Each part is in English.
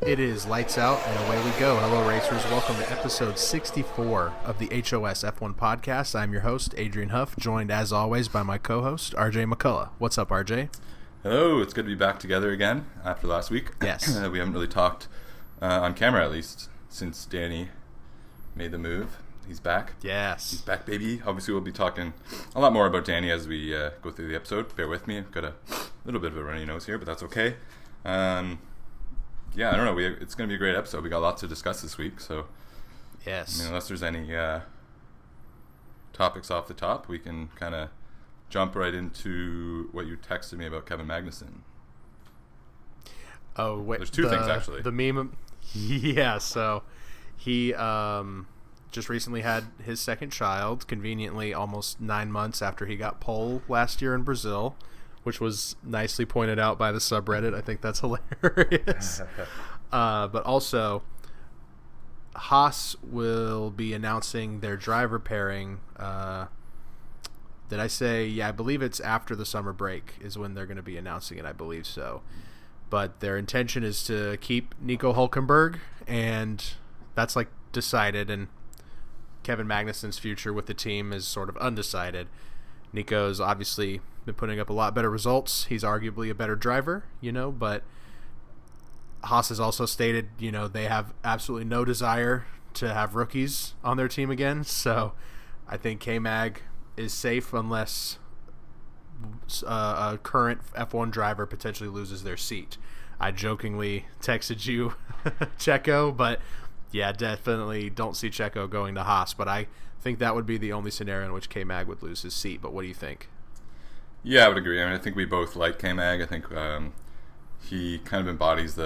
It is lights out and away we go. Hello, racers. Welcome to episode 64 of the HOS F1 podcast. I'm your host, Adrian Huff, joined as always by my co-host, RJ McCullough. What's up, RJ? Hello, it's good to be back together again after last week. Yes. We haven't really talked on camera, at least, since Danny made the move. He's back. Yes. He's back, baby. Obviously, we'll be talking a lot more about Danny as we go through the episode. Bear with me. I've got a little bit of a runny nose here, but that's okay. Yeah, I don't know. It's going to be a great episode. We got lots to discuss this week, so yes. Unless there's any topics off the top, we can kind of jump right into what you texted me about Kevin Magnussen. Oh, wait. There's two things, actually. The meme. Yeah, so he just recently had his second child, conveniently almost 9 months after he got pole last year in Brazil, which was nicely pointed out by the subreddit. I think that's hilarious. But also, Haas will be announcing their driver pairing. Did I say? Yeah, I believe it's after the summer break is when they're going to be announcing it. I believe so. But their intention is to keep Nico Hülkenberg, and that's like decided. And Kevin Magnussen's future with the team is sort of undecided. Nico's obviously been putting up a lot better results. He's arguably a better driver, but Haas has also stated, they have absolutely no desire to have rookies on their team again. So I think K-Mag is safe unless a current F1 driver potentially loses their seat. I jokingly texted you Checo, but yeah, definitely don't see Checo going to Haas. But I think that would be the only scenario in which K-Mag would lose his seat. But what do you think? Yeah, I would agree. I think we both like K-Mag. I think he kind of embodies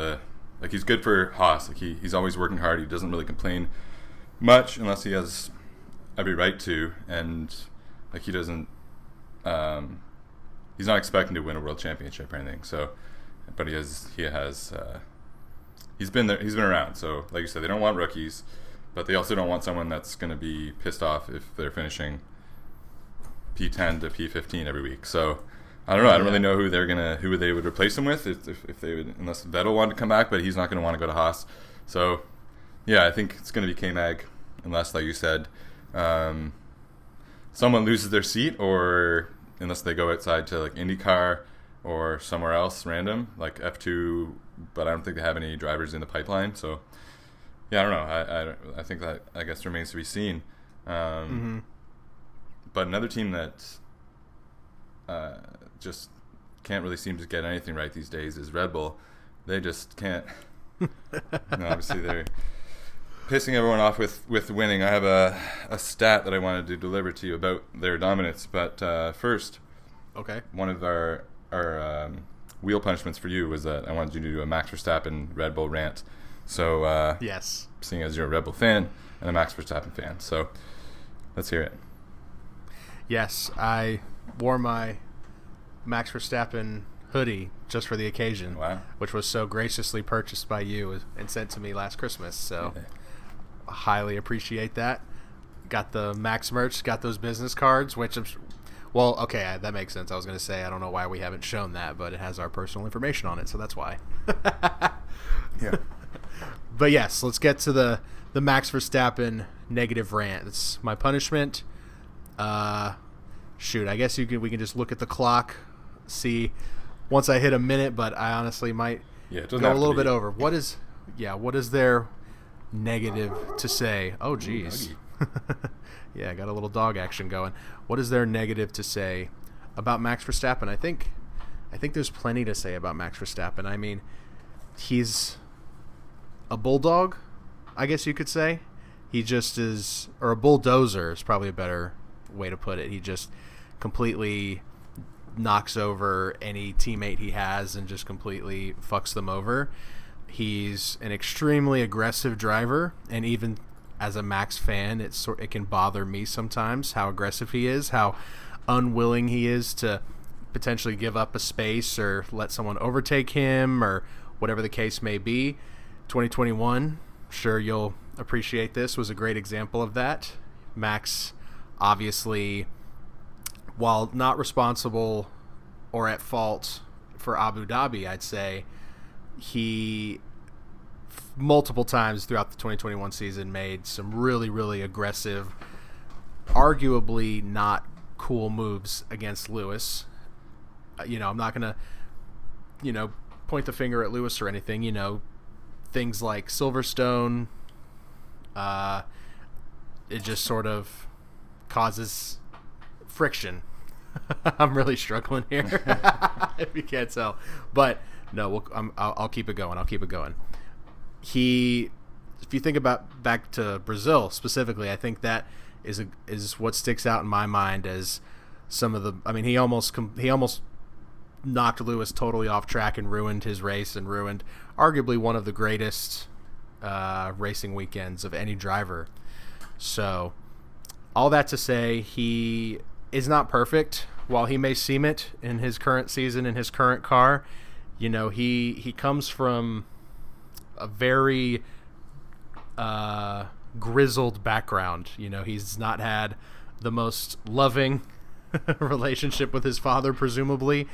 he's good for Haas. He's always working hard. He doesn't really complain much unless he has every right to. And he doesn't, he's not expecting to win a world championship or anything. So, but he's been there. He's been around. So, like you said, they don't want rookies, but they also don't want someone that's going to be pissed off if they're finishing P10 to P15 every week. So I don't know. I don't really know who they would replace him with if they would, unless Vettel wanted to come back, but he's not going to want to go to Haas. So yeah, I think it's going to be K-Mag unless, like you said, someone loses their seat, or unless they go outside to like IndyCar or somewhere else random like F2. But I don't think they have any drivers in the pipeline. So yeah, I don't know. I think that I guess remains to be seen. But another team that just can't really seem to get anything right these days is Red Bull. They just can't. Obviously, they're pissing everyone off with winning. I have a stat that I wanted to deliver to you about their dominance. But first, okay, one of our wheel punishments for you was that I wanted you to do a Max Verstappen Red Bull rant. So yes, seeing as you're a Red Bull fan and a Max Verstappen fan, so let's hear it. Yes, I wore my Max Verstappen hoodie just for the occasion, Wow. Which was so graciously purchased by you and sent to me last Christmas. So I highly appreciate that. Got the Max merch, got those business cards, which that makes sense. I was going to say, I don't know why we haven't shown that, but it has our personal information on it, so that's why. Yeah. But yes, let's get to the Max Verstappen negative rant. It's my punishment. I guess we can just look at the clock, see once I hit a minute, but I honestly might go a little bit over. What is there negative to say? Oh geez. Yeah, I got a little dog action going. What is there negative to say about Max Verstappen? I think there's plenty to say about Max Verstappen. I mean, he's a bulldog, I guess you could say. He just is, or a bulldozer is probably a better way to put it. He just completely knocks over any teammate he has and just completely fucks them over. He's an extremely aggressive driver, and even as a Max fan, it can bother me sometimes how aggressive he is, how unwilling he is to potentially give up a space or let someone overtake him or whatever the case may be. 2021, sure you'll appreciate this, was a great example of that. Max obviously, while not responsible or at fault for Abu Dhabi, I'd say he multiple times throughout the 2021 season made some really, really aggressive, arguably not cool moves against Lewis. I'm not going to, point the finger at Lewis or anything. Things like Silverstone, it just sort of causes friction. I'm really struggling here, if you can't tell. But no, I'll keep it going. If you think about back to Brazil specifically, I think that is what sticks out in my mind as some of the. I mean, he almost knocked Lewis totally off track and ruined his race and ruined arguably one of the greatest racing weekends of any driver. So, all that to say, he is not perfect. While he may seem it in his current season in his current car, he comes from a very grizzled background. He's not had the most loving relationship with his father, presumably.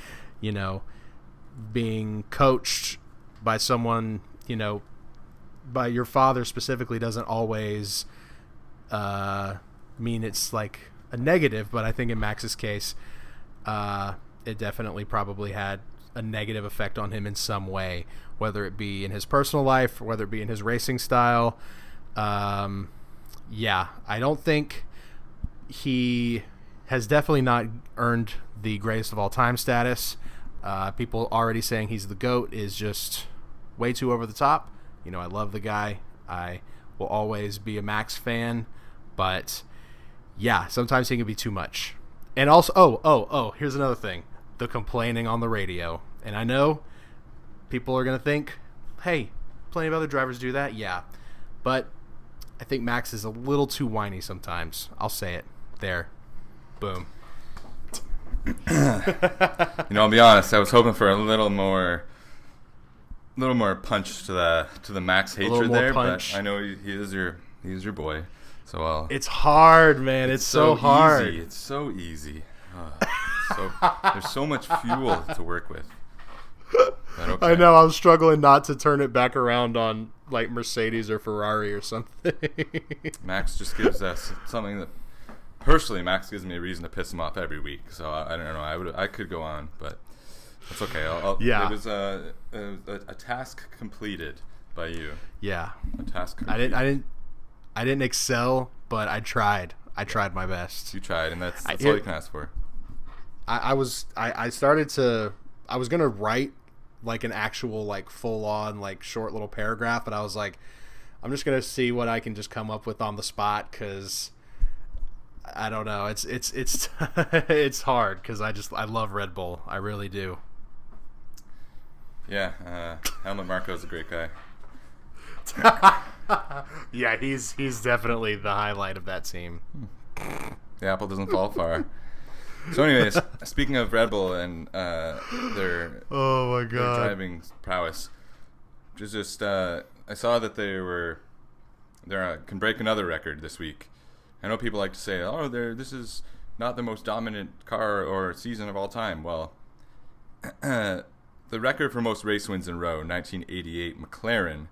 Being coached by someone, by your father specifically doesn't always mean it's like a negative, but I think in Max's case, it definitely probably had a negative effect on him in some way, whether it be in his personal life, whether it be in his racing style. I don't think he has definitely not earned the greatest of all time status. People already saying he's the GOAT is just way too over the top. I love the guy. I will always be a Max fan, but yeah, sometimes he can be too much. And also, here's another thing. The complaining on the radio. And I know people are going to think, hey, plenty of other drivers do that. Yeah. But I think Max is a little too whiny sometimes. I'll say it. There. Boom. I'll be honest. I was hoping for a little more punch to the Max hatred there, punch. But I know he is your boy. So it's hard, man. It's so hard. Easy. It's so easy. There's so much fuel to work with. Okay. I know. I'm struggling not to turn it back around on like Mercedes or Ferrari or something. Max just gives us something that, personally, Max gives me a reason to piss him off every week. So I don't know. I could go on, but that's okay. Yeah. It was a task completed by you. Yeah. A task completed. I didn't excel, but I tried. I tried my best. You tried, and that's all you can ask for. I was gonna write like an actual like full on like short little paragraph, but I was like, I'm just gonna see what I can just come up with on the spot, because I don't know. It's it's hard because I love Red Bull. I really do. Yeah, Helmut Marko's a great guy. Yeah, he's definitely the highlight of that team. The apple doesn't fall far. So, anyways, speaking of Red Bull and their driving prowess, just I saw that they can break another record this week. I know people like to say, "Oh, this is not the most dominant car or season of all time." Well, the record for most race wins in a row, 1988, McLaren,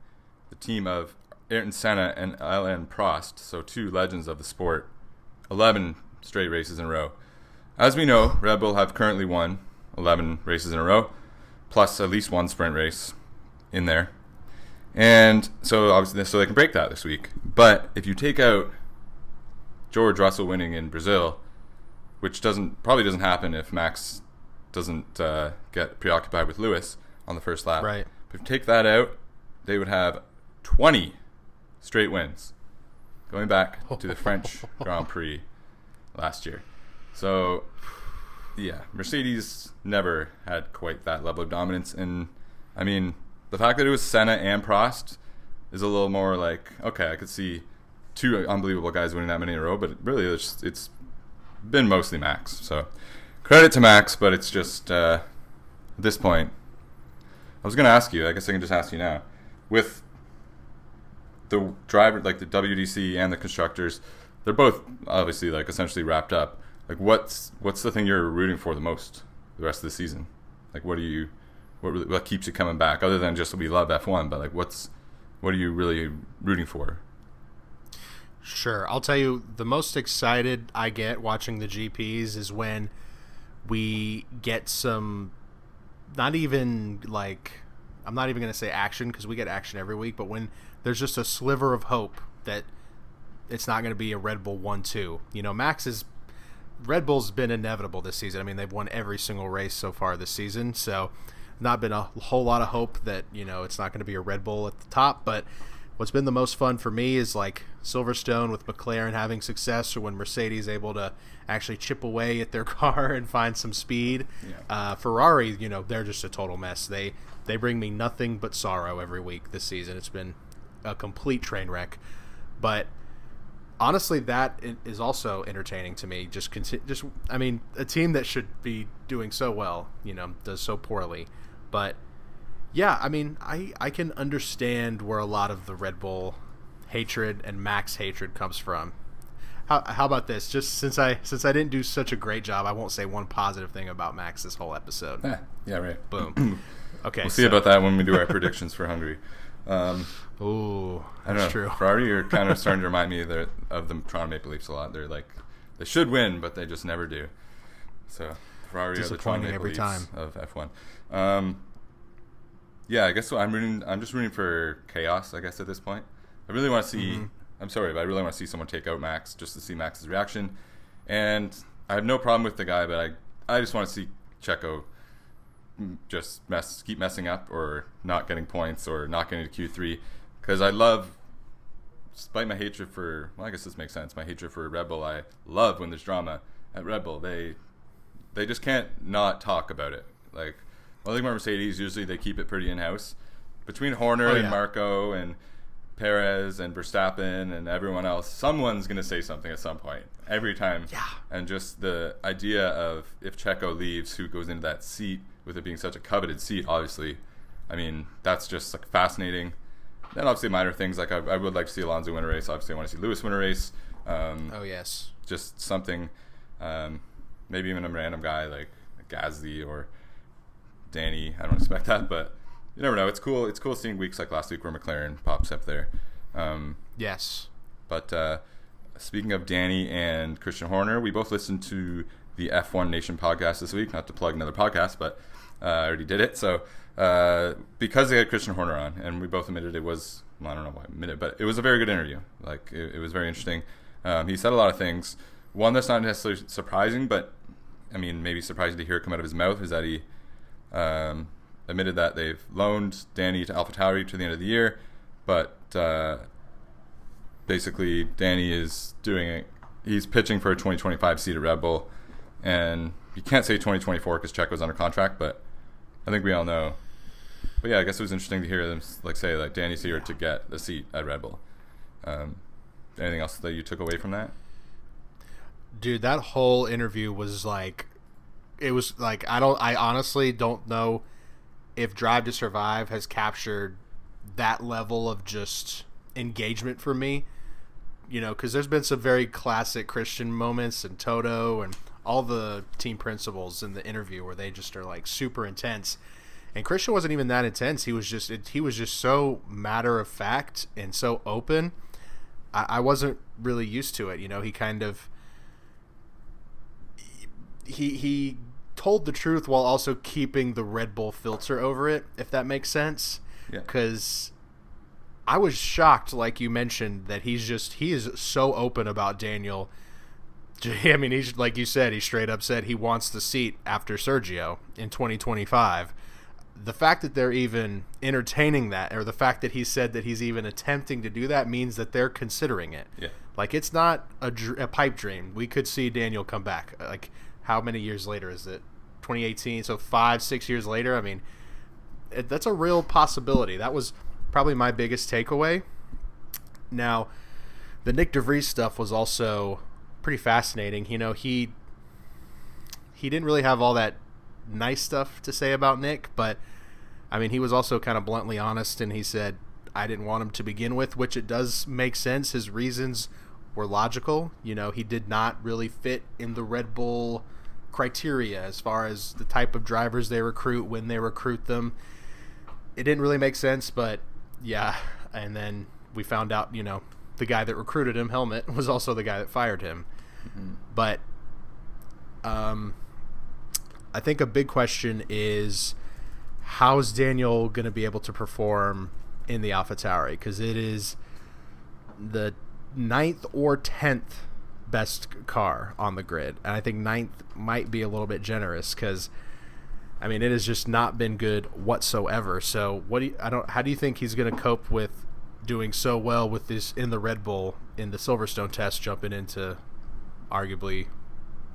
the team of Ayrton Senna and Alain Prost, so two legends of the sport, 11 straight races in a row. As we know, Red Bull have currently won 11 races in a row, plus at least one sprint race in there. And so obviously, so they can break that this week. But if you take out George Russell winning in Brazil, which probably doesn't happen if Max doesn't get preoccupied with Lewis on the first lap. Right. But if you take that out, they would have 20 straight wins, going back to the French Grand Prix last year. So, yeah, Mercedes never had quite that level of dominance. And, I mean, the fact that it was Senna and Prost is a little more like, okay, I could see two unbelievable guys winning that many in a row, but really it's been mostly Max. So, credit to Max, but it's just, at this point, I was going to ask you, I guess I can just ask you now, with the driver, like the WDC and the constructors, they're both obviously like essentially wrapped up. Like what's the thing you're rooting for the most the rest of the season? Like what keeps you coming back, other than just we love F1, but like what's what are you really rooting for? Sure. I'll tell you, the most excited I get watching the GPs is when we get some, not even like, I'm not even going to say action because we get action every week, but when there's just a sliver of hope that it's not going to be a Red Bull 1-2. You know, Red Bull's been inevitable this season. I mean, they've won every single race so far this season, so not been a whole lot of hope that, you know, it's not going to be a Red Bull at the top. But what's been the most fun for me is like Silverstone with McLaren having success, or when Mercedes able to actually chip away at their car and find some speed. Yeah. Ferrari, you know, they're just a total mess. They bring me nothing but sorrow every week this season. It's been a complete train wreck. But honestly, that is also entertaining to me. I mean, a team that should be doing so well, you know, does so poorly. But yeah, I mean, I can understand where a lot of the Red Bull hatred and Max hatred comes from. How about this? Just since I didn't do such a great job, I won't say one positive thing about Max this whole episode. Yeah, right. Boom. Okay, we'll see about that when we do our predictions for Hungary. Ooh, I don't know. True. Ferrari are kind of starting to remind me of the Toronto Maple Leafs a lot. They're like, they should win, but they just never do. So Ferrari are the Toronto Maple Leafs of F1. Yeah, I guess so. I'm just rooting for chaos, I guess, at this point. I really want to see. I'm sorry, but I really want to see someone take out Max, just to see Max's reaction. And I have no problem with the guy, but I just want to see Checo just keep messing up, or not getting points, or not getting to Q3. Because I love, despite my hatred for, well, I guess this makes sense, my hatred for Red Bull, I love when there's drama at Red Bull. They just can't not talk about it. Like, I think Mercedes, usually they keep it pretty in-house. Between Horner and Marco and Perez and Verstappen and everyone else, someone's going to say something at some point, every time. Yeah. And just the idea of, if Checo leaves, who goes into that seat, with it being such a coveted seat, obviously, I mean, that's just like fascinating. Then obviously minor things, like I would like to see Alonso win a race. Obviously I want to see Lewis win a race. Yes. Just something, maybe even a random guy like Gasly or Danny. I don't expect that, but you never know. It's cool. It's cool seeing weeks like last week where McLaren pops up there. Yes. But speaking of Danny and Christian Horner, we both listened to the F1 Nation podcast this week. Not to plug another podcast, but I already did it. So because they had Christian Horner on, and we both admitted it was, well, I don't know why I admitted, but it was a very good interview. Like, it was very interesting. He said a lot of things. One that's not necessarily surprising, but I mean, maybe surprising to hear come out of his mouth, is that he admitted that they've loaned Danny to AlphaTauri to the end of the year, but basically Danny is he's pitching for a 2025 seat at Red Bull, and you can't say 2024 because Checo's under contract, but I think we all know. But yeah, I guess it was interesting to hear them say Danny's here to get the seat at Red Bull. Anything else that you took away from that? Dude, that whole interview was like, it was like, I honestly don't know if Drive to Survive has captured that level of just engagement for me, you know, because there's been some very classic Christian moments, and Toto and all the team principals in the interview where they just are like super intense, and Christian wasn't even that intense. He was just so matter of fact and so open. I wasn't really used to it, you know. He kind of he told the truth while also keeping the Red Bull filter over it, if that makes sense. Yeah. Because I was shocked, like you mentioned, that he is so open about Daniel. I mean, he's, like you said, he straight up said he wants the seat after Sergio in 2025. The fact that they're even entertaining that, or the fact that he said that he's even attempting to do that, means that they're considering it. Yeah. Like, it's not a pipe dream. We could see Daniel come back. Like, how many years later is it? 2018, so 5-6 years later. I mean, that's a real possibility. That was probably my biggest takeaway. Now, the Nick DeVries stuff was also pretty fascinating. You know, he didn't really have all that nice stuff to say about Nick, but I mean, he was also kind of bluntly honest, and he said, I didn't want him to begin with, which it does make sense. His reasons were logical. You know, he did not really fit in the Red Bull criteria as far as the type of drivers they recruit, when they recruit them. It didn't really make sense, but yeah, and then we found out, the guy that recruited him, Helmut, was also the guy that fired him. Mm-hmm. But I think a big question is, how's Daniel going to be able to perform in the AlphaTauri? Because it is the 9th or 10th best car on the grid, and I think 9th might be a little bit generous, because it has just not been good whatsoever. So how do you think he's going to cope with doing so well with this in the Red Bull in the Silverstone test, jumping into arguably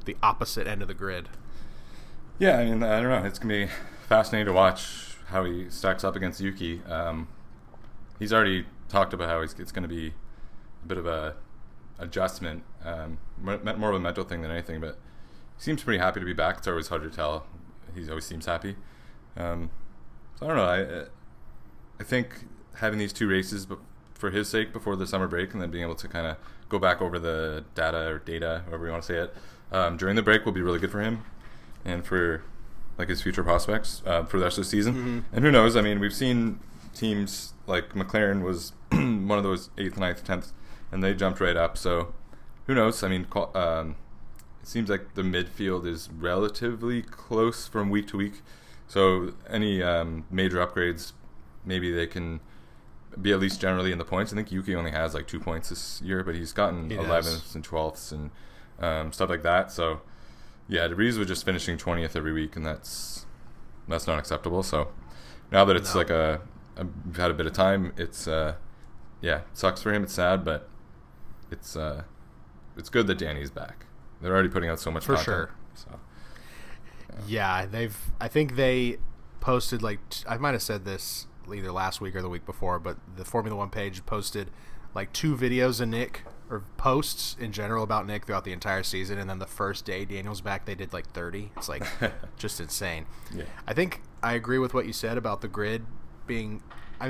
the opposite end of the grid? Yeah, I don't know. It's going to be fascinating to watch how he stacks up against Yuki. He's already talked about how it's going to be a bit of a adjustment, more of a mental thing than anything, but he seems pretty happy to be back. It's always hard to tell. He always seems happy. So I don't know. I think having these 2 races for his sake before the summer break, and then being able to kind of go back over the data, however you want to say it, during the break will be really good for him and for his future prospects for the rest of the season. Mm-hmm. And who knows? We've seen teams like McLaren was one of those 8th, 9th, 10th, and they jumped right up. So who knows? It seems like the midfield is relatively close from week to week. So any major upgrades, maybe they can be at least generally in the points. I think Yuki only has 2 points this year, but he's gotten 11th and 12th and stuff like that. So yeah, DeVries was just finishing 20th every week, and that's not acceptable. So now that it's we've had a bit of time, it's it sucks for him. It's sad, but it's good that Danny's back. They're already putting out so much content. For sure. So, yeah, I think they posted, I might have said this either last week or the week before, but the Formula One page posted 2 videos of Nick, or posts in general about Nick throughout the entire season, and then the first day Daniel's back, they did 30. It's just insane. Yeah. I think I agree with what you said about the grid being. I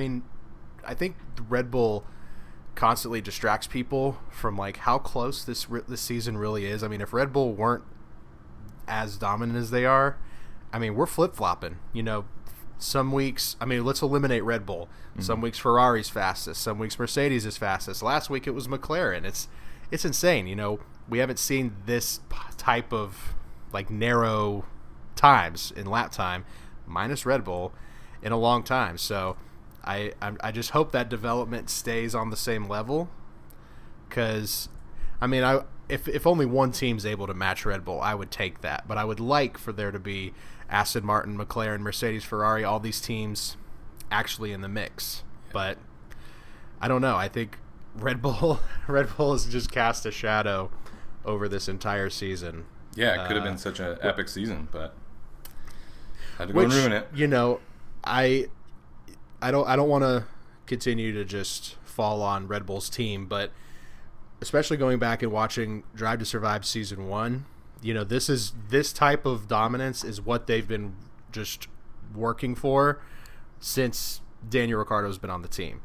think the Red Bull constantly distracts people from how close this season really is. If Red Bull weren't as dominant as they are, we're flip-flopping. Some weeks, let's eliminate Red Bull. Mm-hmm. Some weeks Ferrari's fastest, some weeks Mercedes is fastest. Last week it was McLaren. It's insane. We haven't seen this type of narrow times in lap time, minus Red Bull, in a long time. So I just hope that development stays on the same level, because if only one team's able to match Red Bull, I would take that. But I would like for there to be Aston Martin, McLaren, Mercedes, Ferrari, all these teams actually in the mix. But I don't know. I think Red Bull has just cast a shadow over this entire season. Yeah, it could have been such an epic season, but had to go and ruin it. I don't want to continue to just fall on Red Bull's team, but especially going back and watching Drive to Survive Season 1, this type of dominance is what they've been just working for since Daniel Ricciardo's been on the team.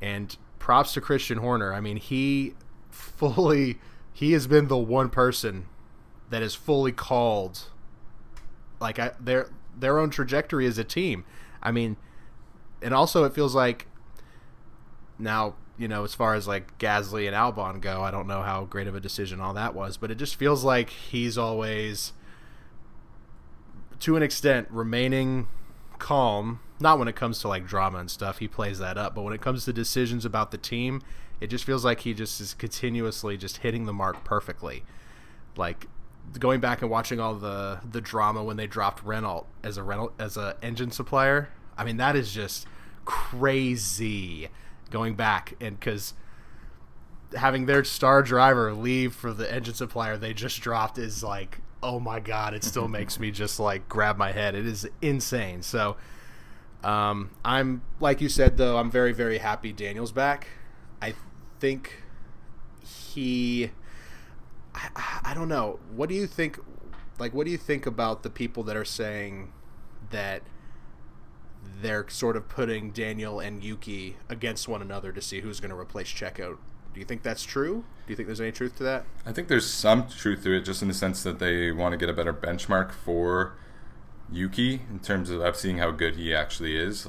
And props to Christian Horner. He has been the one person that has fully called their own trajectory as a team. And also it feels like now, as far as Gasly and Albon go, I don't know how great of a decision all that was, but it just feels like he's always, to an extent, remaining calm. Not when it comes to drama and stuff, he plays that up, but when it comes to decisions about the team, it just feels like he just is continuously just hitting the mark perfectly. Going back and watching all the drama when they dropped Renault as a engine supplier, that is just crazy. Going back, and because having their star driver leave for the engine supplier they just dropped is oh my god, it still makes me just grab my head. It is insane. So I'm, like you said, though, I'm very, very happy Daniel's back. I think I don't know, what do you think about the people that are saying that they're sort of putting Daniel and Yuki against one another to see who's going to replace Checo? Do you think that's true? Do you think there's any truth to that? I think there's some truth to it, just in the sense that they want to get a better benchmark for Yuki in terms of seeing how good he actually is.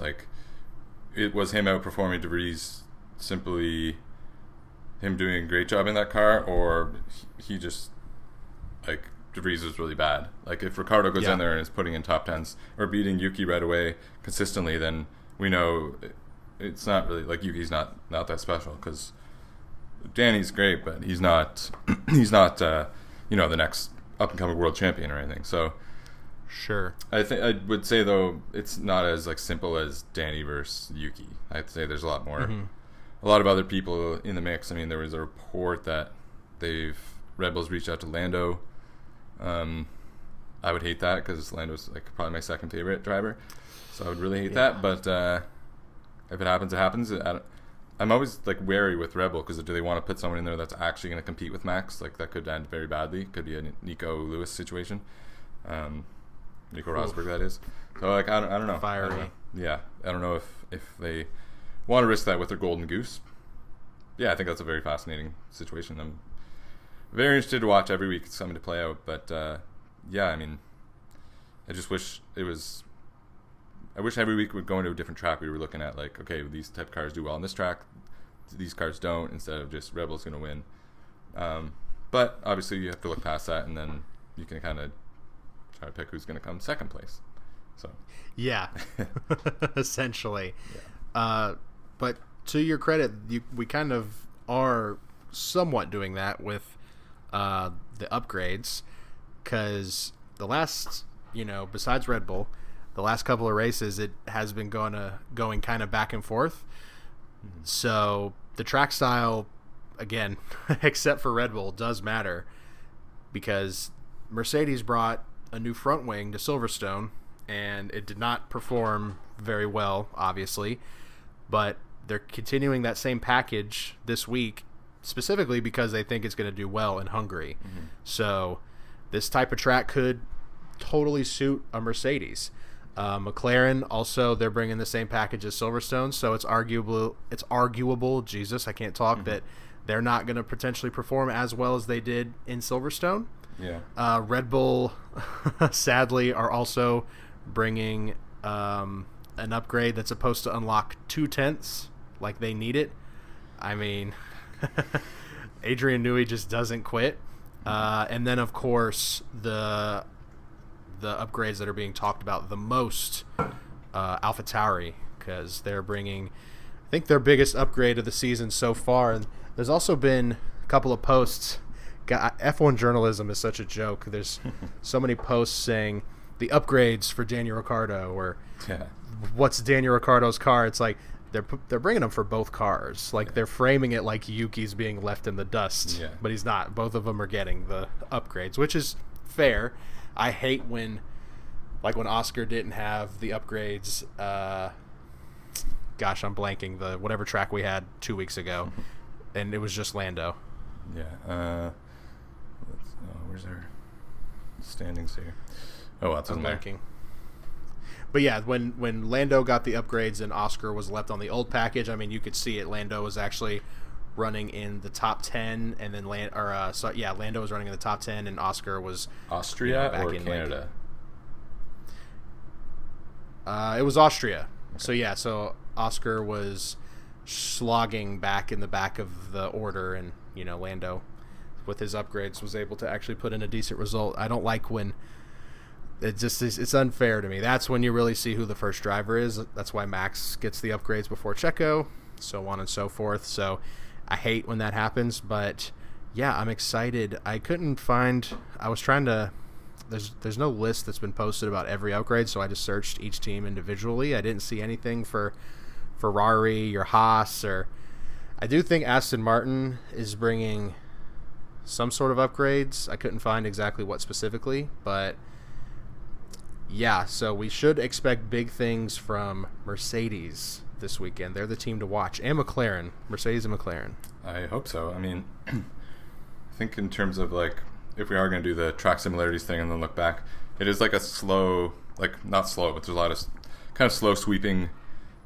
It was him outperforming DeVries simply him doing a great job in that car, or he just, like, De Vries is really bad. Like, if Ricardo goes in there and is putting in top tens or beating Yuki right away consistently, then we know it's not really, like, Yuki's not that special, because Danny's great, but he's not the next up and coming world champion or anything. So sure, I would say, though, it's not as, like, simple as Danny versus Yuki. I'd say there's a lot more, a lot of other people in the mix. I mean, there was a report that Red Bull's reached out to Lando. I would hate that, because Lando's, like, probably my second favorite driver, so I would really hate that. But if it happens, it happens. I'm always, like, wary with Red Bull, because do they want to put someone in there that's actually going to compete with Max? Like, that could end very badly. Could be a Nico Lewis situation. Nico Rosberg, that is. So, like, I don't know. Fiery. I don't know. Yeah, I don't know if they want to risk that with their golden goose. Yeah, I think that's a very fascinating situation. I'm very interested to watch every week. It's something to play out. But, yeah, I mean, I just wish it was... I wish every week we'd go into a different track. We were looking at, like, okay, these type of cars do well on this track, these cars don't, instead of just Red Bull's going to win. But obviously you have to look past that, and then you can kind of try to pick who's going to come second place. So yeah, essentially. Yeah. But to your credit, we kind of are somewhat doing that with the upgrades, because the last, besides Red Bull, the last couple of races, it has been going kind of back and forth. Mm-hmm. So the track style, again, except for Red Bull, does matter, because Mercedes brought a new front wing to Silverstone, and it did not perform very well, obviously. But they're continuing that same package this week, specifically because they think it's going to do well in Hungary. Mm-hmm. So this type of track could totally suit a Mercedes. McLaren also, they're bringing the same package as Silverstone, so it's arguable, Jesus, I can't talk, that they're not going to potentially perform as well as they did in Silverstone. Yeah. Red Bull, sadly, are also bringing an upgrade that's supposed to unlock 2/10, like they need it. I mean, Adrian Newey just doesn't quit. And then, of course, the upgrades that are being talked about the most, AlphaTauri, because they're bringing, I think, their biggest upgrade of the season so far. And there's also been a couple of posts. F1 journalism is such a joke. There's so many posts saying the upgrades for Daniel Ricciardo, or what's Daniel Ricciardo's car. It's like they're bringing them for both cars. Like, they're framing it like Yuki's being left in the dust, but he's not. Both of them are getting the upgrades, which is fair. I hate when Oscar didn't have the upgrades. Gosh, I'm blanking. The whatever track we had 2 weeks ago, and it was just Lando. Yeah. Where's our standings here? Oh, that's I'm blanking. But yeah, when Lando got the upgrades and Oscar was left on the old package, I mean, you could see it. Lando was actually running in the top 10, and then Lando was running in the top 10, and Oscar was Austria back or in Canada. It was Austria. Okay. So Oscar was slogging back in the back of the order, and Lando, with his upgrades, was able to actually put in a decent result. I don't like when it's unfair to me. That's when you really see who the first driver is. That's why Max gets the upgrades before Checo, so on and so forth. So I hate when that happens, but yeah, I'm excited. I was trying to, there's no list that's been posted about every upgrade, so I just searched each team individually. I didn't see anything for Ferrari or Haas, or I do think Aston Martin is bringing some sort of upgrades. I couldn't find exactly what specifically, but yeah, so we should expect big things from Mercedes this weekend. They're the team to watch. And McLaren. Mercedes and McLaren. I hope so. I mean, I think in terms of, like, if we are going to do the track similarities thing and then look back, it is like a slow, like, not slow, but there's a lot of kind of slow sweeping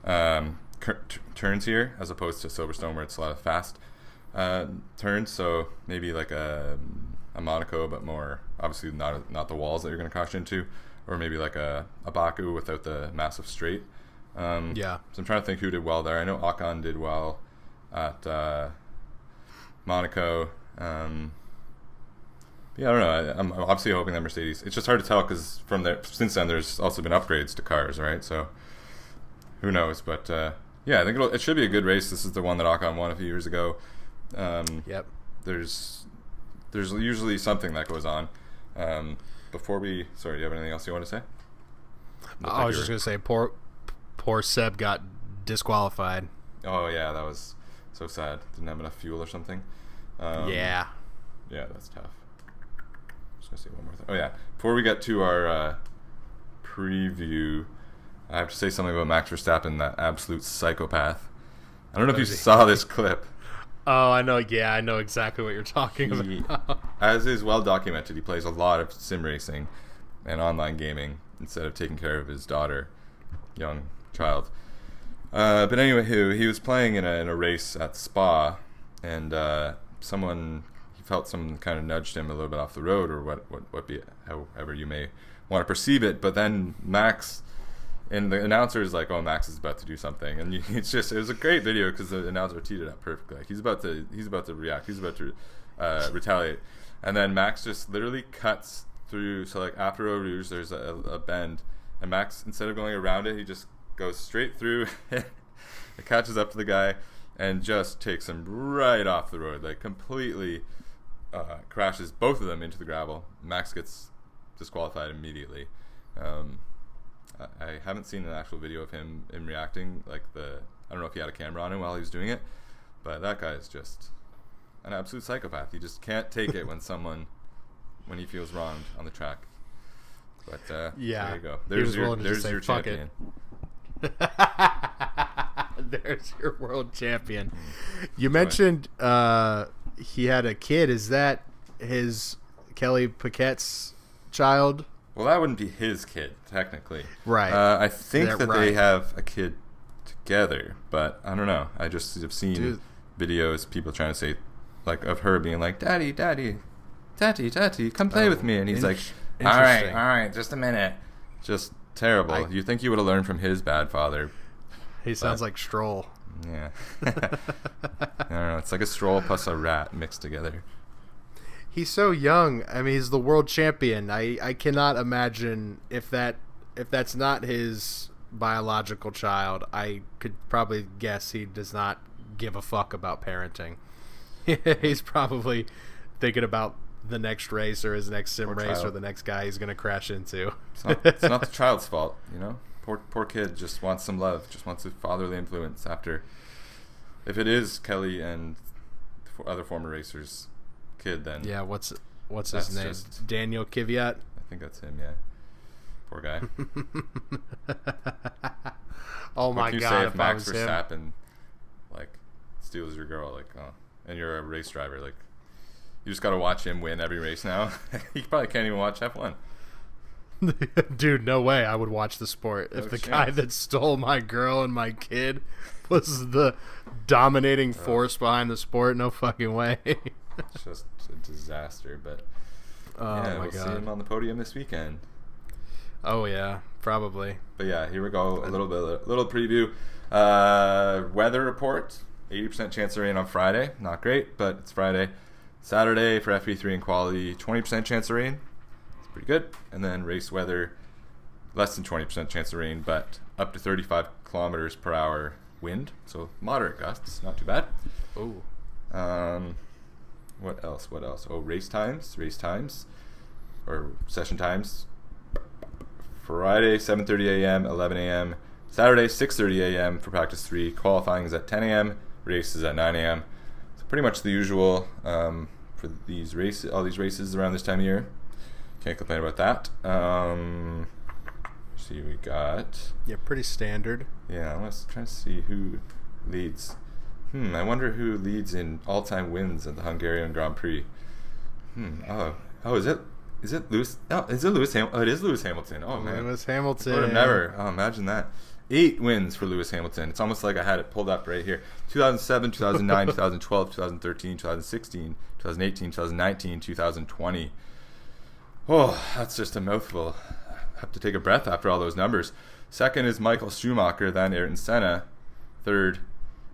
turns here, as opposed to Silverstone, where it's a lot of fast turns. So maybe like a Monaco, but more obviously not the walls that you're going to crash into, or maybe like a Baku without the massive straight. So I'm trying to think who did well there. I know Ocon did well at Monaco. Yeah, I don't know. I'm obviously hoping that Mercedes. It's just hard to tell because since then there's also been upgrades to cars, right? So who knows? But yeah, I think it should be a good race. This is the one that Ocon won a few years ago. Yep. There's usually something that goes on. Sorry, do you have anything else you want to say? I was just gonna say, poor Seb got disqualified. Oh yeah, that was so sad. Didn't have enough fuel or something. Yeah, that's tough. Just gonna say one more thing. Oh yeah, before we get to our preview, I have to say something about Max Verstappen, that absolute psychopath. I don't know if you saw this clip. Oh, I know. Yeah, I know exactly what you're talking about. As is well documented, he plays a lot of sim racing and online gaming instead of taking care of his daughter, young child. But anyway, he was playing in a race at Spa, and he felt someone kind of nudged him a little bit off the road, or however you may want to perceive it. But then Max, and the announcer is like, "Oh, Max is about to do something," and it was a great video because the announcer teed it up perfectly. Like he's about to react. He's about to retaliate, and then Max just literally cuts through. So like after Eau Rouge, there's a bend, and Max, instead of going around it, he just goes straight through. It catches up to the guy and just takes him right off the road, like completely crashes both of them into the gravel. Max gets disqualified immediately. I haven't seen an actual video of him reacting. I don't know if he had a camera on him while he was doing it, but that guy is just an absolute psychopath. He just can't take it when he feels wronged on the track. But yeah, there you go. There's your champion. There's your world champion. You mentioned he had a kid. Is that his Kelly Paquette's child? Well, that wouldn't be his kid, technically. Right. I think that they have a kid together, but I don't know. I just have seen videos, people trying to say, like, of her being like, Daddy, come play with me. And he's like, all right, just a minute. Just terrible. You think you would have learned from his bad father. He sounds like Stroll. Yeah. I don't know. It's like a Stroll plus a rat mixed together. He's so young. I mean, he's the world champion. I cannot imagine if that's not his biological child. I could probably guess he does not give a fuck about parenting. He's probably thinking about the next race or his next sim race or the next guy he's going to crash into. It's not the child's fault, you know? Poor kid just wants some love, just wants a fatherly influence after. If it is Kelly and other former racers' kid, then yeah, what's his name? Daniel Kvyat? I think that's him, yeah. Poor guy. Oh my God! Say if Max Verstappen like steals your girl, like, and you're a race driver, like, you just got to watch him win every race now. You probably can't even watch F1. Dude, no way I would watch the sport if the guy that stole my girl and my kid was the dominating force behind the sport. No fucking way. It's just a disaster, but we'll see him on the podium this weekend. Oh yeah, probably. But yeah, here we go. A little preview. Weather report: 80% chance of rain on Friday. Not great, but it's Friday. Saturday for FP3 and Quali, 20% chance of rain. It's pretty good. And then race weather, less than 20% chance of rain, but up to 35 kilometers per hour wind. So moderate gusts, not too bad. Oh. What else? Oh, race times, or session times. Friday, 7:30 a.m., 11 a.m. Saturday, 6:30 a.m. for practice 3. Qualifying is at 10 a.m. Race is at 9 a.m. So pretty much the usual for these races. All these races around this time of year. Can't complain about that. See, we got pretty standard. Yeah, I was trying to see who leads. I wonder who leads in all-time wins at the Hungarian Grand Prix. Is it Lewis? Oh, is it Lewis Hamilton? Oh, it is Lewis Hamilton. Oh, man. Lewis Hamilton. I would have never. Oh, imagine that. 8 wins for Lewis Hamilton. It's almost like I had it pulled up right here. 2007, 2009, 2012, 2013, 2016, 2018, 2019, 2020. Oh, that's just a mouthful. I have to take a breath after all those numbers. Second is Michael Schumacher, then Ayrton Senna. Third,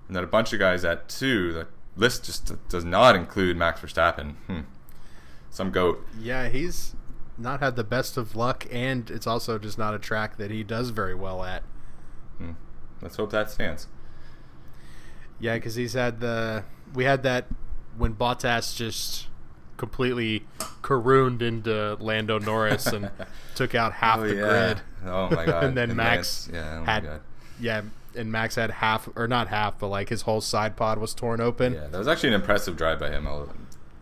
And then a bunch of guys at 2. The list just does not include Max Verstappen. Some goat. Yeah, he's not had the best of luck, and it's also just not a track that he does very well at. Let's hope that stands. Yeah, because we had that when Bottas just completely carooned into Lando Norris and took out half the grid. Oh my god! And then Max God. And Max had half, or not half, but like his whole side pod was torn open. Yeah, that was actually an impressive drive by him.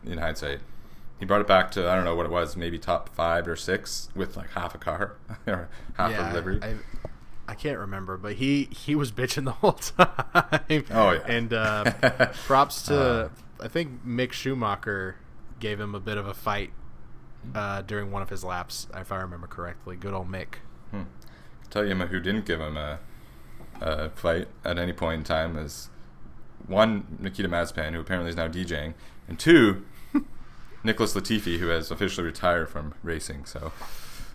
In hindsight, he brought it back to, I don't know what it was, maybe top 5 or 6 with like half a car or half a livery. I can't remember, but he was bitching the whole time. Oh yeah. And props to I think Mick Schumacher gave him a bit of a fight during one of his laps, if I remember correctly. Good old Mick. I'll tell you who didn't give him a fight at any point in time is 1, Nikita Mazepin, who apparently is now DJing, and 2, Nicholas Latifi, who has officially retired from racing. So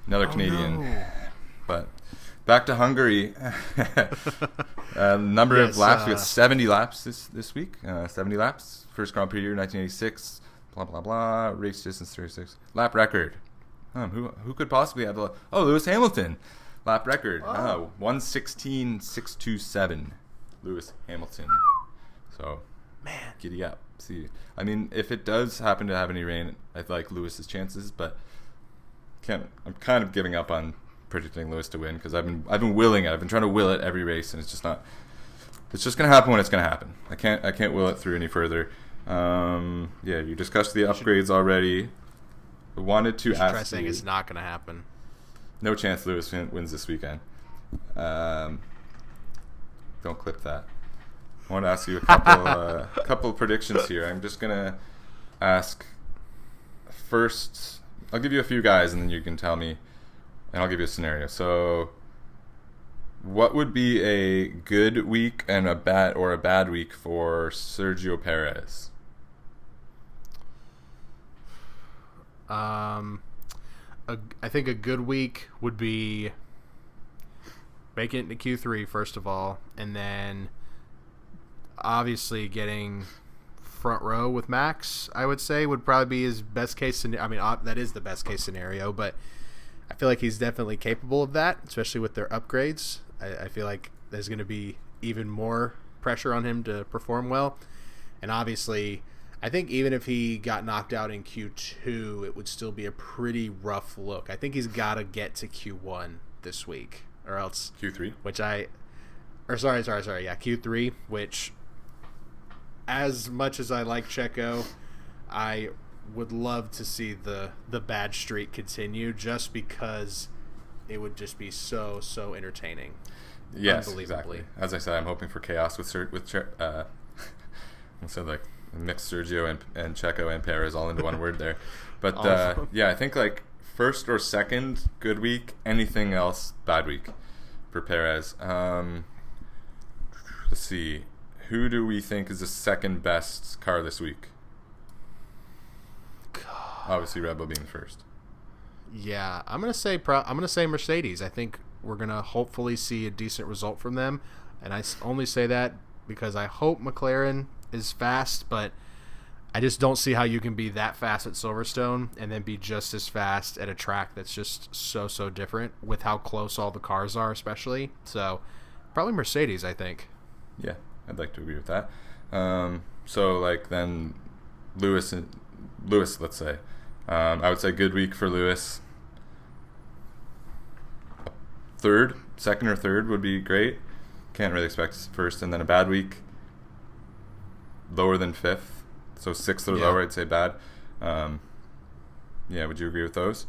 another Canadian. No. But back to Hungary. Number of laps. We got 70 laps this week. 70 laps. First Grand Prix year, 1986. Blah, blah, blah. Race distance, 36. Lap record. Who could possibly have the... Oh, Lewis Hamilton. Lap record. 1:16.627. Lewis Hamilton. So, man, giddy up. See, I mean, if it does happen to have any rain, I like Lewis's chances, but I'm kind of giving up on predicting Lewis to win because I've been willing it. I've been trying to will it every race, and it's just not. It's just gonna happen when it's gonna happen. I can't will it through any further. You discussed the upgrades already. I wanted to ask. Try saying it's not gonna happen. No chance Lewis wins this weekend. Don't clip that. I want to ask you a couple predictions here. I'm just gonna ask first. I'll give you a few guys, and then you can tell me, and I'll give you a scenario. So, what would be a good week and a bad week for Sergio Perez? I think a good week would be making it into Q3 first of all, and then obviously getting front row with Max. I would say would probably be his best case scenario. I mean, that is the best case scenario, but I feel like he's definitely capable of that, especially with their upgrades. I feel like there's going to be even more pressure on him to perform well, and obviously I think even if he got knocked out in Q2, it would still be a pretty rough look. I think he's got to get to Q1 this week, or else Q3, Q3, which, as much as I like Checo, I would love to see the bad streak continue, just because it would just be so entertaining. Yes, exactly. As I said, I'm hoping for chaos with so like mixed Sergio and Checo and Perez all into one word there. But I think like first or second good week, anything else bad week for Perez. Let's see. Who do we think is the second best car this week? God. Obviously Red Bull being first. Yeah, I'm gonna say Mercedes. I think we're gonna hopefully see a decent result from them, and I only say that because I hope McLaren is fast, but I just don't see how you can be that fast at Silverstone and then be just as fast at a track that's just so different with how close all the cars are, especially. So probably Mercedes, I think. Yeah, I'd like to agree with that. So like then Lewis, let's say. I would say good week for Lewis. Second or third would be great. Can't really expect first, and then a bad week. Lower than fifth, so sixth or lower, I'd say bad. Would you agree with those?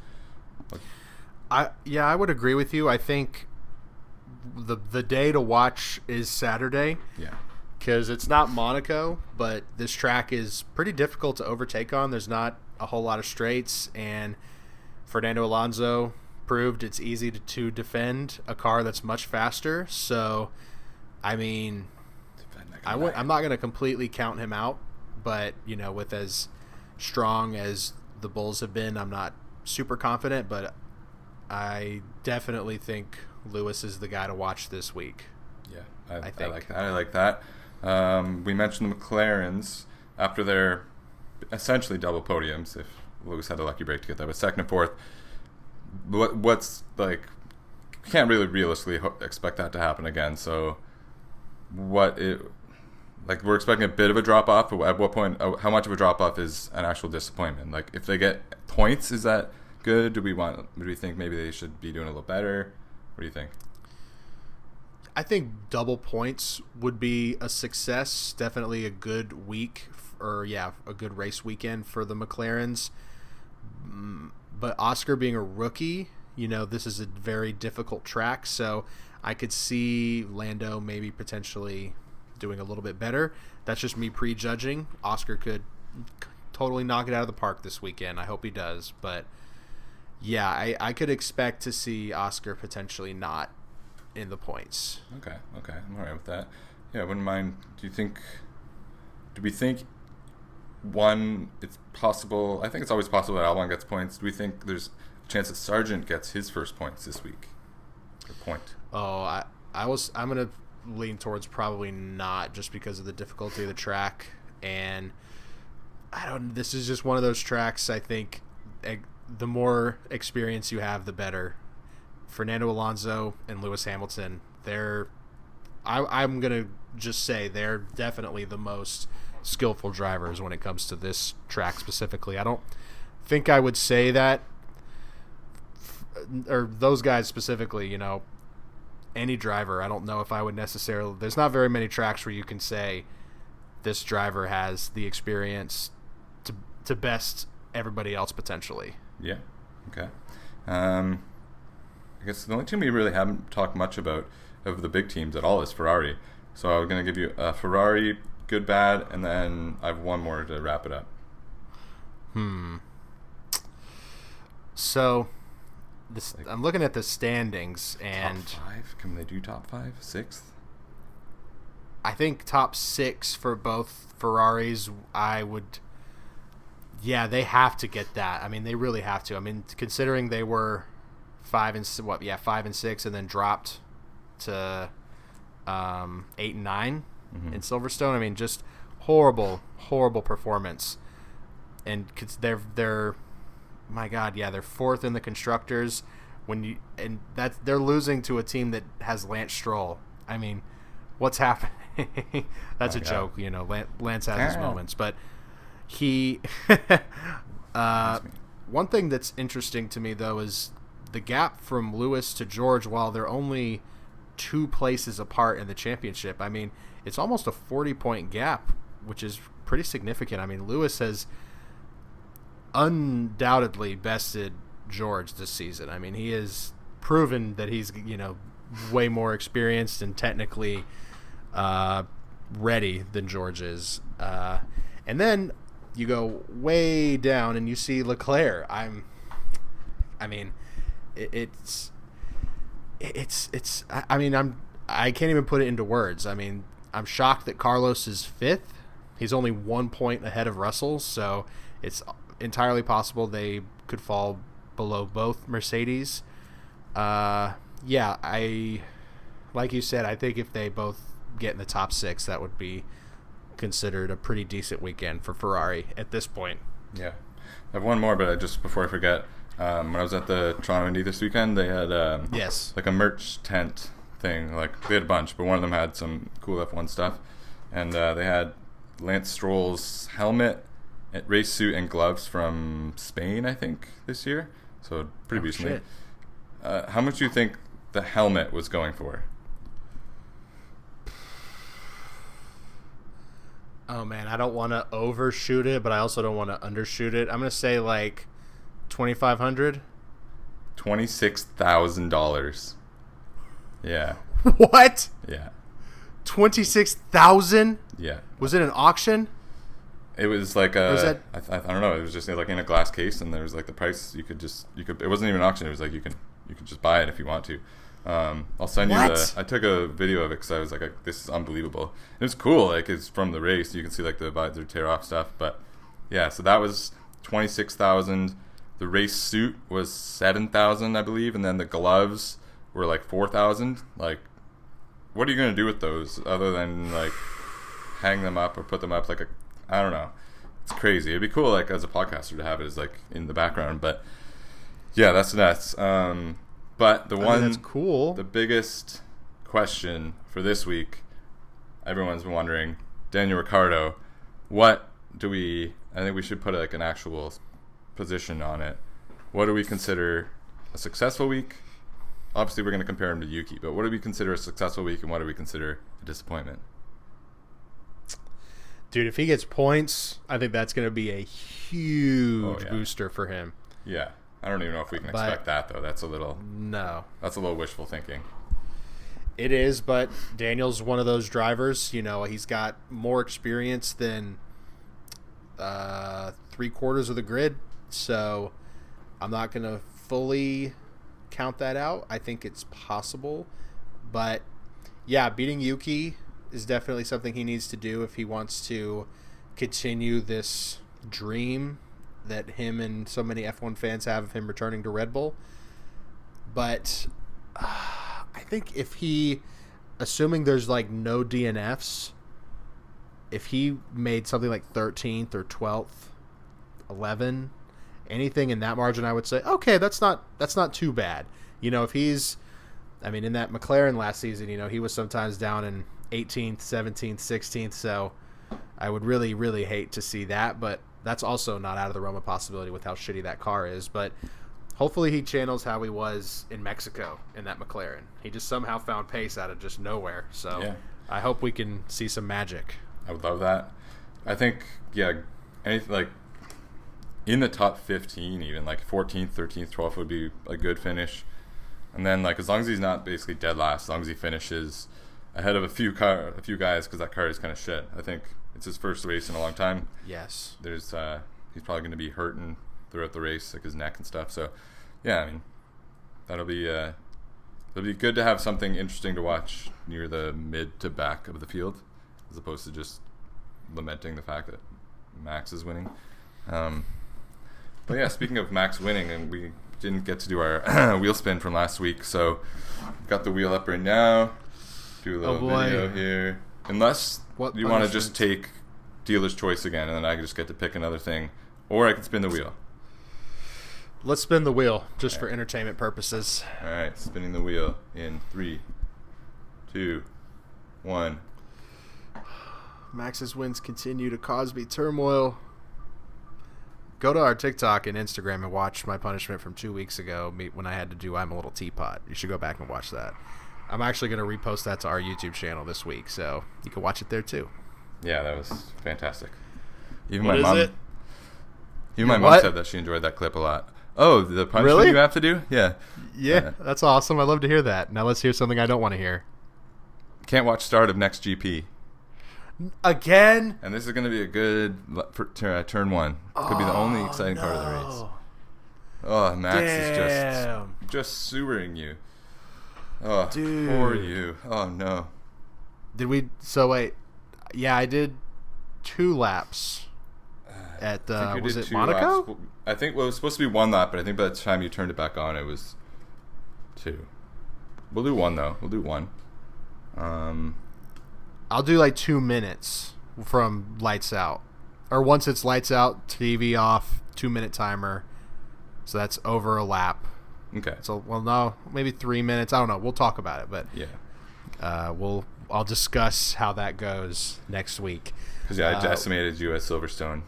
I would agree with you. I think the day to watch is Saturday. Yeah. Because it's not Monaco, but this track is pretty difficult to overtake on. There's not a whole lot of straights, and Fernando Alonso proved it's easy to defend a car that's much faster. So, I mean, I'm not going to completely count him out, but, with as strong as the Bulls have been, I'm not super confident, but I definitely think Lewis is the guy to watch this week. Yeah, I like that. We mentioned the McLarens after their essentially double podiums, if Lewis had a lucky break to get that, but second and fourth. What's like? Can't really realistically expect that to happen again. So, we're expecting a bit of a drop off. At what point? How much of a drop off is an actual disappointment? Like, if they get points, is that good? Do we think maybe they should be doing a little better? What do you think? I think double points would be a success. Definitely a good week, a good race weekend for the McLarens. But Oscar being a rookie, this is a very difficult track, so I could see Lando maybe potentially doing a little bit better. That's just me prejudging. Oscar could totally knock it out of the park this weekend. I hope he does. But, yeah, I could expect to see Oscar potentially not in the points. Okay, I'm all right with that. Yeah, I wouldn't mind. Do we think it's possible? I think it's always possible that Albon gets points. Do we think there's a chance that Sargent gets his first points this week? Or point? Oh, I'm gonna lean towards probably not, just because of the difficulty of the track, and this is just one of those tracks. I think the more experience you have, the better. Fernando Alonso and Lewis Hamilton, I'm going to just say they're definitely the most skillful drivers when it comes to this track specifically. I don't think I would say that, or those guys specifically, any driver. I don't know if I would necessarily, there's not very many tracks where you can say this driver has the experience to best everybody else potentially. Yeah. Okay. I guess the only team we really haven't talked much about of the big teams at all is Ferrari. So I'm going to give you a Ferrari, good, bad, and then I have one more to wrap it up. So I'm looking at the standings, and top 5? Can they do top 5? 6th? I think top 6 for both Ferraris. They have to get that. I mean, they really have to. I mean, considering they were 5 and 6, and then dropped to 8 and 9 in Silverstone. I mean, just horrible performance. And they're my God, they're 4th in the constructors. They're losing to a team that has Lance Stroll. I mean, what's happening? That's a joke, Lance has his moments, but he. One thing that's interesting to me though is the gap from Lewis to George, while they're only 2 places apart in the championship. I mean, it's almost a 40-point gap, which is pretty significant. I mean, Lewis has undoubtedly bested George this season. I mean, he has proven that he's, way more experienced and technically ready than George is. And then you go way down and you see Leclerc. I can't even put it into words. I mean, I'm shocked that Carlos is 5th. He's only 1 point ahead of Russell, so it's entirely possible they could fall below both Mercedes. Like you said, I think if they both get in the top 6, that would be considered a pretty decent weekend for Ferrari at this point. Yeah. I have one more, but just before I forget, when I was at the Toronto Indy this weekend, they had like a merch tent thing. Like, they had a bunch, but one of them had some cool F1 stuff. And they had Lance Stroll's helmet, race suit, and gloves from Spain, I think, this year. So pretty recently. How much do you think the helmet was going for? Oh, man, I don't want to overshoot it, but I also don't want to undershoot it. I'm going to say, like, $2,500. $26,000. Yeah. What? Yeah. 26,000? Yeah. Was it an auction? It was like I don't know. It was just like in a glass case, and there was like the price. You could. It wasn't even an auction. It was like you can just buy it if you want to. I'll send you I took a video of it because I was like, this is unbelievable. It was cool. Like, it's from the race. You can see like the visor tear off stuff. But yeah, so that was 26,000. The race suit was 7,000, I believe, and then the gloves were like 4,000. Like, what are you gonna do with those other than like hang them up or put them up like I don't know. It's crazy. It'd be cool, like as a podcaster, to have it as like in the background. But yeah, that's nuts. But that's cool. The biggest question for this week, everyone's been wondering, Daniel Ricciardo, I think we should put like an actual position on it. What do we consider a successful week? Obviously, we're going to compare him to Yuki, but what do we consider a successful week and what do we consider a disappointment? Dude, if he gets points, I think that's going to be a huge booster for him. Yeah. I don't even know if we can expect that, though. That's a little wishful thinking. It is, but Daniel's one of those drivers. You know, he's got more experience than 3/4 of the grid, so I'm not going to fully count that out. I think it's possible, but yeah, beating Yuki is definitely something he needs to do if he wants to continue this dream that him and so many F1 fans have of him returning to Red Bull. But I think if he, assuming there's like no DNFs, if he made something like 13th or 12th, 11, anything in that margin, I would say, okay, that's not too bad. You know, if he's, I mean, in that McLaren last season, you know, he was sometimes down in 18th, 17th, 16th, so I would really, really hate to see that, but that's also not out of the realm of possibility with how shitty that car is. But hopefully he channels how he was in Mexico in that McLaren. He just somehow found pace out of just nowhere, so yeah. I hope we can see some magic. I would love that. I think, anything like in the top 15, even like 14th, 13th, 12th would be a good finish. And then, like, as long as he's not basically dead last, as long as he finishes ahead of a few guys, because that car is kind of shit. I think it's his first race in a long time. Yes. There's he's probably going to be hurting throughout the race, like his neck and stuff. So, yeah, I mean, it'll be good to have something interesting to watch near the mid to back of the field, as opposed to just lamenting the fact that Max is winning. But yeah, speaking of Max winning, and we didn't get to do our wheel spin from last week, so got the wheel up right now. Do a little video here. Unless you want to just take dealer's choice again, and then I can just get to pick another thing, or I can spin the wheel. Let's spin the wheel just for entertainment purposes. All right, spinning the wheel in 3, 2, 1. Max's wins continue to cause me turmoil. Go to our TikTok and Instagram and watch my punishment from 2 weeks ago when I had to do I'm a Little Teapot. You should go back and watch that. I'm actually going to repost that to our YouTube channel this week, so you can watch it there too. Yeah, that was fantastic. Even my mom said that she enjoyed that clip a lot. Oh, the punishment you have to do? Yeah. Yeah, that's awesome. I love to hear that. Now let's hear something I don't want to hear. Can't watch start of next GP. Again? And this is going to be a good turn one. Could be the only exciting part of the race. Oh, Max is just sewering you. Oh, dude. Poor you. Oh, no. Did we... So, wait. Yeah, I did 2 laps at... was it Monaco? Laps. I think it was supposed to be 1 lap, but I think by the time you turned it back on, it was 2. We'll do 1, though. We'll do 1. I'll do like 2 minutes from lights out. Or once it's lights out, TV off, 2-minute timer. So that's over a lap. Okay. So, well, no, maybe 3 minutes. I don't know. We'll talk about it, but yeah, I'll discuss how that goes next week. Because I estimated you at Silverstone,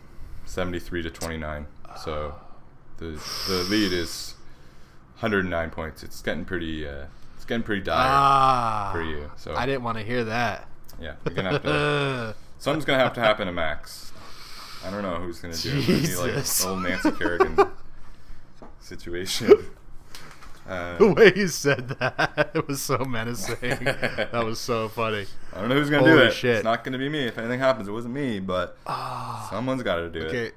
73-29. So the lead is 109 points. It's getting pretty dire for you. So I didn't want to hear that. Yeah, you're gonna have to. Something's gonna have to happen to Max. I don't know who's gonna do it. Maybe like old Nancy Kerrigan situation. The way you said that, it was so menacing. That was so funny. I don't know who's going to do it. Shit. It's not going to be me. If anything happens, it wasn't me, but someone's got to do it. Okay.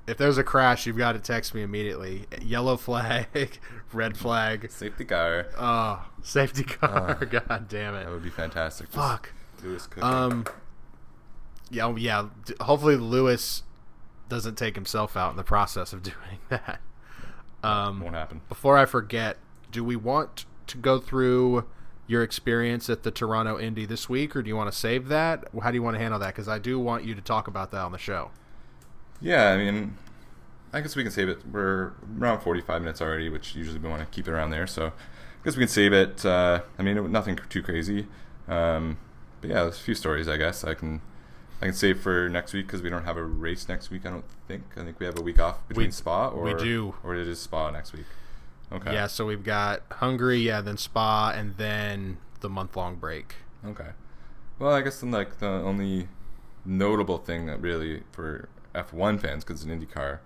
If there's a crash, you've got to text me immediately. Yellow flag, red flag. Safety car. Oh, safety car. God damn it. That would be fantastic. Fuck. Lewis cooking. Yeah. Hopefully Lewis doesn't take himself out in the process of doing that. Won't happen. Before I forget, do we want to go through your experience at the Toronto Indy this week, or do you want to save that? How do you want to handle that? Because I do want you to talk about that on the show. Yeah, I mean, I guess we can save it. We're around 45 minutes already, which usually we want to keep it around there. So I guess we can save it. I mean, nothing too crazy. But yeah, there's a few stories, I guess. I can save for next week because we don't have a race next week, I don't think. I think we have a week off between Spa. Or, we do. Or it is Spa next week. Okay. Yeah, so we've got Hungary, then Spa, and then the month-long break. Okay. Well, I guess then, like, the only notable thing that really for F1 fans, because it's an IndyCar,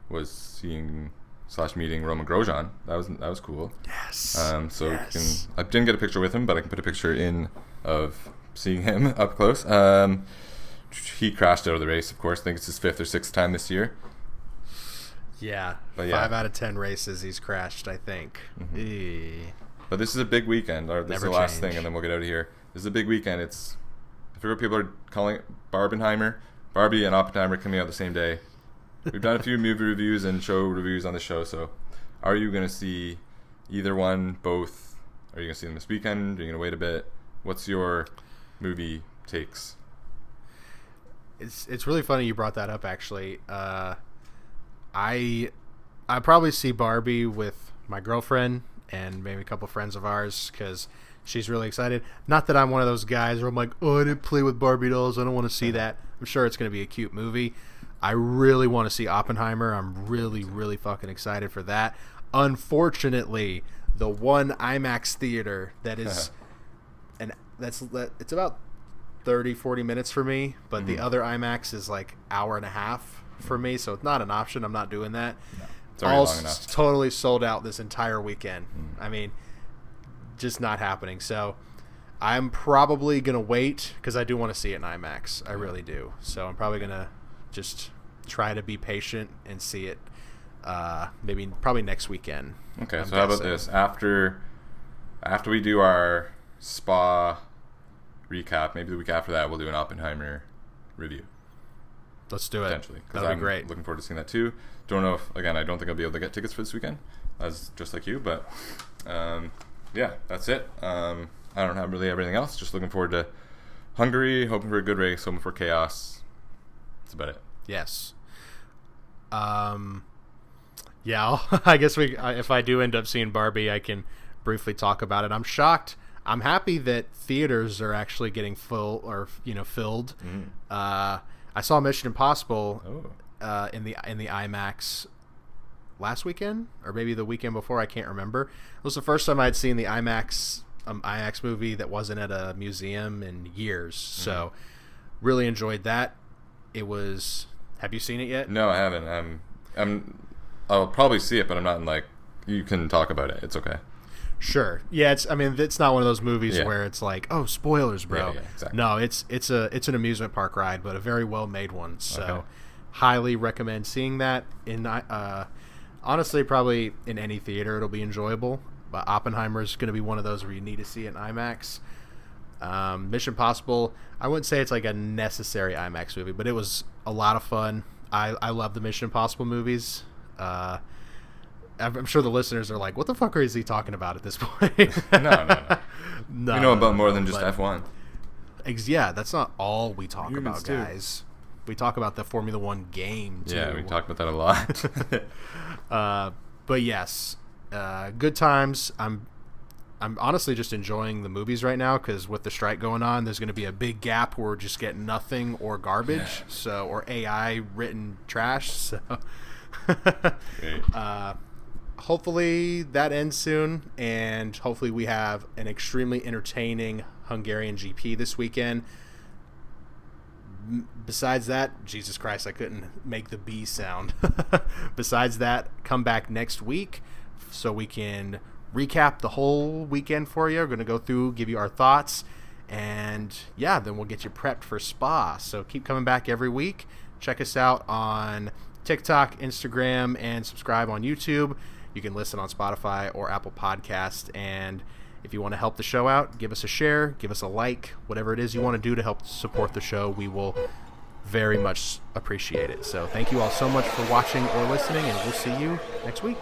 was seeing / meeting Roman Grosjean. That was cool. Yes. So yes. I didn't get a picture with him, but I can put a picture in of seeing him up close. He crashed out of the race, of course. I think it's his 5th or 6th time this year. Yeah. But yeah. 5 out of 10 races he's crashed, I think. Mm-hmm. But this is a big weekend. Or this is the last thing, and then we'll get out of here. This is a big weekend. It's, I forget what people are calling it, Barbenheimer. Barbie and Oppenheimer coming out the same day. We've done a few movie reviews and show reviews on the show, so are you going to see either one, both? Are you going to see them this weekend? Are you going to wait a bit? What's your movie takes? It's really funny you brought that up, actually. I probably see Barbie with my girlfriend and maybe a couple friends of ours because she's really excited. Not that I'm one of those guys where I'm like, oh, I didn't play with Barbie dolls, I don't want to see that. I'm sure it's going to be a cute movie. I really want to see Oppenheimer. I'm really, really fucking excited for that. Unfortunately, the one IMAX theater that is, it's about 30-40 minutes for me, but the other IMAX is like hour and a half for me, so it's not an option. I'm not doing that. No, it's already long enough. Totally sold out this entire weekend. I mean, just not happening. So I'm probably gonna wait because I do want to see it in IMAX. I really do. So I'm probably gonna just try to be patient and see it probably next weekend. Okay, so how about this? After we do our Spa recap, maybe the week after that we'll do an Oppenheimer review. Let's do it. Potentially. That'd be great. Looking forward to seeing that too. Don't know if, again, I don't think I'll be able to get tickets for this weekend, as just like you, but yeah, that's it. I don't have really everything else. Just looking forward to Hungary, hoping for a good race, hoping for chaos. That's about it. Yes. Yeah, I guess if I do end up seeing Barbie, I can briefly talk about it. I'm shocked. I'm happy that theaters are actually getting full or filled. I saw Mission Impossible in the IMAX last weekend or maybe the weekend before. I can't remember. It was the first time I'd seen the IMAX movie that wasn't at a museum in years. So really enjoyed that. It was. Have you seen it yet? No, I haven't. I'll probably see it, but I'm not like you can talk about it. It's okay. Sure. Yeah. It's not one of those movies where it's like, oh, spoilers, bro. Yeah, exactly. No, it's an amusement park ride, but a very well made one. So, highly recommend seeing that. Honestly, probably in any theater, it'll be enjoyable. But Oppenheimer is going to be one of those where you need to see it in IMAX. Mission Impossible, I wouldn't say it's like a necessary IMAX movie, but it was a lot of fun. I love the Mission Impossible movies. I'm sure the listeners are like, what the fuck is he talking about at this point? No. We know about more than just F1. Yeah, that's not all we talk Humans about, too. Guys. We talk about the Formula One game, too. Yeah, we talk about that a lot. But yes, good times. I'm honestly just enjoying the movies right now because with the strike going on, there's going to be a big gap where we're just getting nothing or garbage, or AI written trash. So hopefully that ends soon, and hopefully we have an extremely entertaining Hungarian GP this weekend. Besides that, Jesus Christ, I couldn't make the B sound. Besides that, come back next week so we can recap the whole weekend for you. We're going to go through, give you our thoughts, and then we'll get you prepped for Spa. So keep coming back every week. Check us out on TikTok, Instagram, and subscribe on YouTube. You can listen on Spotify or Apple Podcast. And if you want to help the show out, give us a share, give us a like, whatever it is you want to do to help support the show. We will very much appreciate it. So thank you all so much for watching or listening, and we'll see you next week.